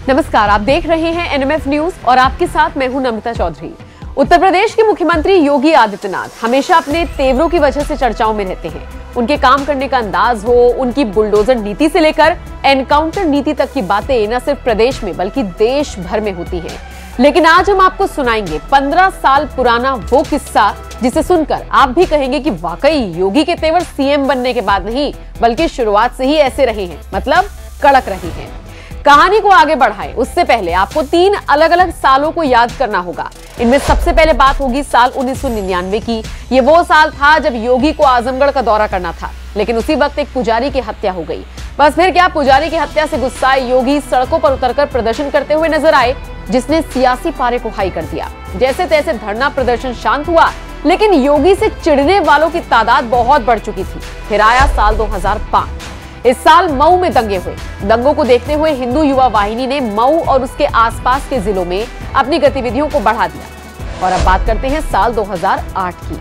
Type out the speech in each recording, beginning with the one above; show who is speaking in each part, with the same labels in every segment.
Speaker 1: नमस्कार, आप देख रहे हैं एनएमएफ न्यूज और आपके साथ मैं हूं नमिता चौधरी। उत्तर प्रदेश के मुख्यमंत्री योगी आदित्यनाथ हमेशा अपने तेवरों की वजह से चर्चाओं में रहते हैं। उनके काम करने का अंदाज हो, उनकी बुलडोजर नीति से लेकर एनकाउंटर नीति तक की बातें न सिर्फ प्रदेश में बल्कि देश भर में होती हैं। लेकिन आज हम आपको सुनाएंगे 15 साल पुराना वो किस्सा जिसे सुनकर आप भी कहेंगे कि वाकई योगी के तेवर सीएम बनने के बाद नहीं बल्कि शुरुआत से ही ऐसे रहे हैं, मतलब कड़क रहे हैं। कहानी को आगे बढ़ाएं उससे पहले आपको 3 अलग अलग सालों को याद करना होगा। इनमें सबसे पहले बात होगी साल 1999 की। ये वो साल था जब योगी को आजमगढ़ का दौरा करना था, लेकिन उसी वक्त एक पुजारी की हत्या हो गई। बस फिर क्या, पुजारी की हत्या से गुस्साए योगी सड़कों पर उतरकर प्रदर्शन करते हुए नजर आए, जिसने सियासी पारे को हाई कर दिया। जैसे तैसे धरना प्रदर्शन शांत हुआ, लेकिन योगी से चिढ़ने वालों की तादाद बहुत बढ़ चुकी थी। फिर आया साल 2005। इस साल मऊ में दंगे हुए। दंगों को देखते हुए हिंदू युवा वाहिनी ने मऊ और उसके आसपास के जिलों में अपनी गतिविधियों को बढ़ा दिया। और अब बात करते हैं साल 2008 की।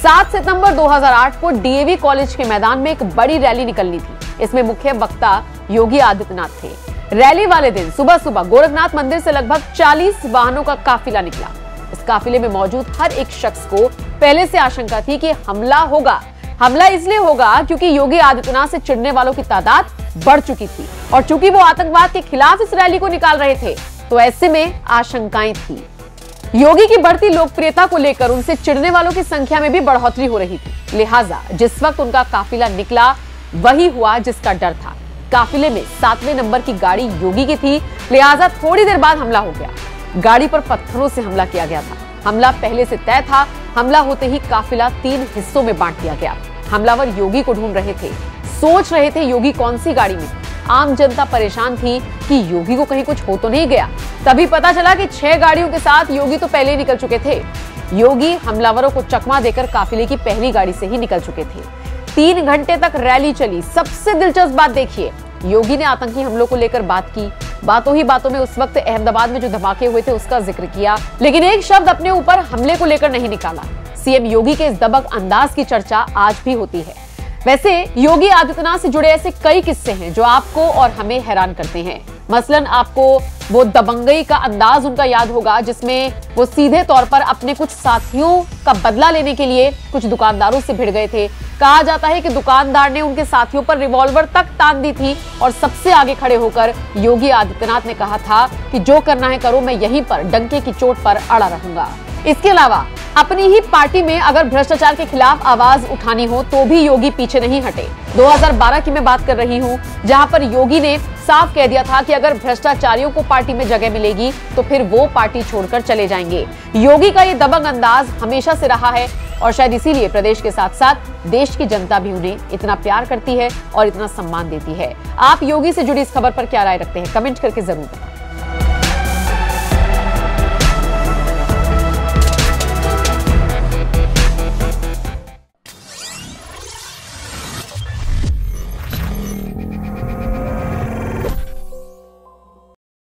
Speaker 1: 7 सितंबर 2008 को डीएवी कॉलेज के मैदान में एक बड़ी रैली निकलनी थी। इसमें मुख्य वक्ता योगी आदित्यनाथ थे। रैली वाले दिन सुबह सुबह गोरखनाथ मंदिर से लगभग 40 वाहनों का काफिला निकला। इस काफिले में मौजूद हर एक शख्स को पहले से आशंका थी कि हमला होगा। हमला इसलिए होगा क्योंकि योगी आदित्यनाथ से चिढ़ने वालों की तादाद बढ़ चुकी थी और चूंकि वो आतंकवाद के खिलाफ इस रैली को निकाल रहे थे, तो ऐसे में आशंकाएं थी। योगी की बढ़ती लोकप्रियता को लेकर उनसे चिढ़ने वालों की संख्या में भी बढ़ोतरी हो रही थी। लिहाजा जिस वक्त उनका काफिला निकला वही हुआ जिसका डर था। काफिले में 7वें नंबर की गाड़ी योगी की थी, लिहाजा थोड़ी देर बाद हमला हो गया। गाड़ी पर पत्थरों से हमला किया गया था। हमला पहले से तय था। हमला होते ही काफिला 3 हिस्सों में बांट दिया गया। हमलावर योगी को ढूंढ रहे थे, सोच रहे थे योगी कौन सी गाड़ी में। आम जनता परेशान थी कि योगी को कहीं कुछ हो तो नहीं गया। तभी पता चला कि 6 गाड़ियों के साथ योगी तो पहले ही निकल चुके थे। योगी हमलावरों को चकमा देकर काफिले की पहली गाड़ी से ही निकल चुके थे। 3 घंटे तक रैली चली। सबसे दिलचस्प बात देखिए, योगी ने आतंकी हमलों को लेकर बात की। बातों ही बातों में उस वक्त अहमदाबाद में जो धमाके हुए थे उसका जिक्र किया, लेकिन एक शब्द अपने ऊपर हमले को लेकर नहीं निकाला। सीएम योगी के इस दबंग अंदाज की चर्चा आज भी होती है। वैसे योगी आदित्यनाथ से जुड़े ऐसे कई किस्से हैं जो आपको और हमें हैरान करते हैं। मसलन आपको वो दबंगई का अंदाज उनका याद होगा जिसमें वो सीधे तौर पर अपने कुछ साथियों का बदला लेने के लिए कुछ दुकानदारों से भिड़ गए थे। कहा जाता है कि दुकानदार ने उनके साथियों पर रिवॉल्वर तक तान दी थी और सबसे आगे खड़े होकर योगी आदित्यनाथ ने कहा था कि जो करना है करो, मैं यहीं पर डंके की चोट पर अड़ा रहूंगा। इसके अलावा अपनी ही पार्टी में अगर भ्रष्टाचार के खिलाफ आवाज उठानी हो तो भी योगी पीछे नहीं हटे। 2012 की मैं बात कर रही हूं, जहां पर योगी ने साफ कह दिया था कि अगर भ्रष्टाचारियों को पार्टी में जगह मिलेगी तो फिर वो पार्टी छोड़कर चले जाएंगे। योगी का ये दबंग अंदाज हमेशा से रहा है और शायद इसीलिए प्रदेश के साथ साथ देश की जनता भी उन्हें इतना प्यार करती है और इतना सम्मान देती है। आप योगी से जुड़ी इस खबर पर क्या राय रखते हैं, कमेंट करके जरूर बताएं।